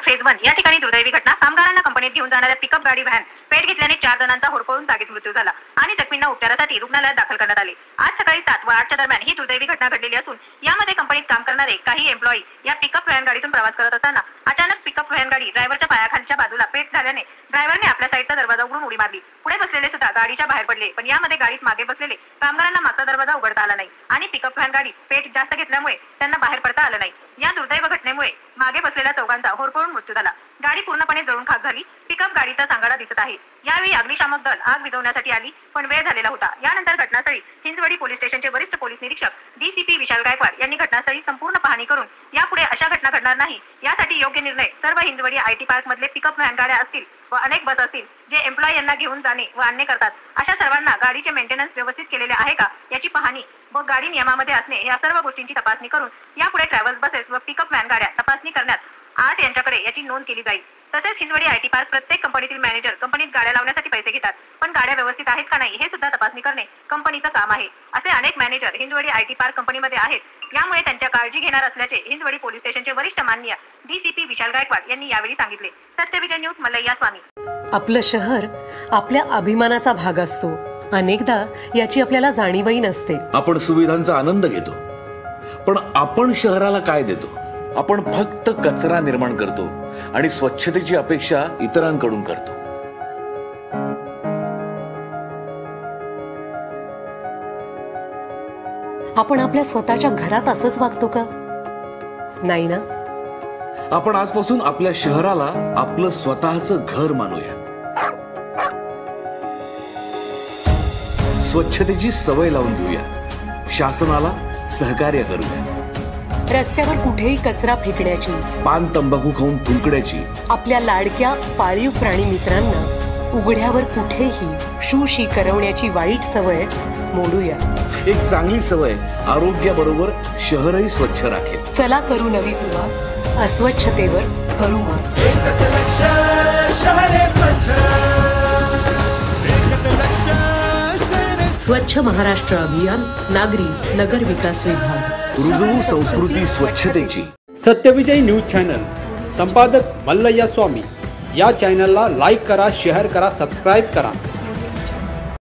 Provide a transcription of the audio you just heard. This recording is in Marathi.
फेज 1 या ठिकाणी दुर्दैवी घटना. कामगारांना कंपनीत घेऊन जाणाऱ्या पिकअप गाडी व्हॅन पेट घेतल्याने 4 जणांचा होरपळून जागीच मृत्यू झाला आणि जखमींना उपचारासाठी रुग्णालयात दाखल करण्यात आले. आज सकाळी 7 व 8च्या दरम्यान ही दुर्दैवी घटना घडलेली असून यामध्ये कंपनीत काम करणारे काही एम्प्लॉई या पिकअप व्हॅन गाडीतून प्रवास करत असताना अचानक पिकअप व्हॅन गाडी ड्रायव्हरच्या पायाखालच्या बाजूला पेट झाल्याने ड्रायव्हरने आपल्या साईडचा दरवाजा उघडून उडी मारली. पुढे बसलेले सुद्धा गाडीच्या बाहेर पडले, पण यामध्ये गाडीत मागे बसलेले कामगारांना मागचा दरवाजा उघडता आला नाही आणि पिकअप व्हॅन गाडी पेट जास्त घेतल्यामुळे त्यांना बाहेर पडता आलं नाही. या दुर्दैव घटनेमुळे मागे बसलेल्या चौघांचा होरपळून मृत्यू झाला. गाडी पूर्णपणे जळून खाक झाली. पिकअप गाडीचा सांगाडा दिसत आहे. यावेळी अग्निशामक दल आग विझवण्यासाठी आली, पण वेळ झालेला होता. यानंतर घटनास्थळी हिंजवडी पोलीस स्टेशनचे वरिष्ठ पोलीस निरीक्षक DCP विशाल गायकवाड यांनी घटनास्थळी संपूर्ण पाहणी करून यापुढे अशा घटना घडणार नाही यासाठी योग्य निर्णय सर्व हिंजवडी IT पार्क मधले पिकअप व्हॅन गाड्या असतील व अनेक बस असतील जे एम्प्लॉई यांना घेऊन जाणे व आणणे करतात, अशा सर्वांना गाडीचे मेंटेनन्स व्यवस्थित केलेले आहे का याची पाहणी व गाडी नियमामध्ये असणे या सर्व गोष्टींची तपासणी करून यापुढे ट्रॅव्हल्स बसेस व पिकअप व्हॅन गाड्या तपासणी करण्यात आर्ट यांच्याकडे याची नोंद केली जाईल. तसेच हिंजवडी IT पार्क प्रत्येक कंपनीतील मॅनेजर कंपनीत गाड्या लावण्यासाठी पैसे घेतात, पण गाड्या व्यवस्थित आहेत का नाही हे सुद्धा तपासणी करणे कंपनीचं काम आहे. असे अनेक मॅनेजर हिंजवडी IT पार्क कंपनीमध्ये आहेत. यामुळे त्यांच्या काळजी घेणार असल्याचे हिंजवडी पोलीस स्टेशनचे वरिष्ठ माननीय DCP विशाल गायकवाड यांनी यावेळी सांगितले. सत्यविजय न्यूज मल्लय्या स्वामी. आपलं शहर आपल्या अभिमानाचा भाग असतो. अनेकदा याची आपल्याला जाणीवही नसते. आपण सुविधांचा आनंद घेतो, पण आपण शहराला काय देतो? आपण फक्त कचरा निर्माण करतो आणि स्वच्छतेची अपेक्षा इतरांकडून करतो. आपण आपल्या स्वतःच्या घरात असंच वागतो का? नाही ना. आपण आजपासून आपल्या शहराला आपलं स्वतःचं घर मानूया. स्वच्छतेची सवय लावून घेऊया. शासनाला सहकार्य करूया. रस्त्यावर कुठेही कचरा फेकण्याची, पान तंबाखू खाऊन थुंकण्याची, आपल्या लाडक्या पाळीव प्राणी मित्रांना उघड्यावर कुठेही शूशी करवण्याची वाईट सवय मोडूया. एक चांगली सवय आरोग्याबरोबर शहरही स्वच्छ राखेल. चला करू नवी सुरुवात. अस्वच्छतेवर करू मात. स्वच्छ महाराष्ट्र अभियान, नागरी नगर विकास विभाग. रुजवू संस्कृती स्वच्छतेची. सत्यविजय न्यूज चॅनल, संपादक मल्लय्या स्वामी. या चॅनलला लाईक करा, शेअर करा, सबस्क्राईब करा.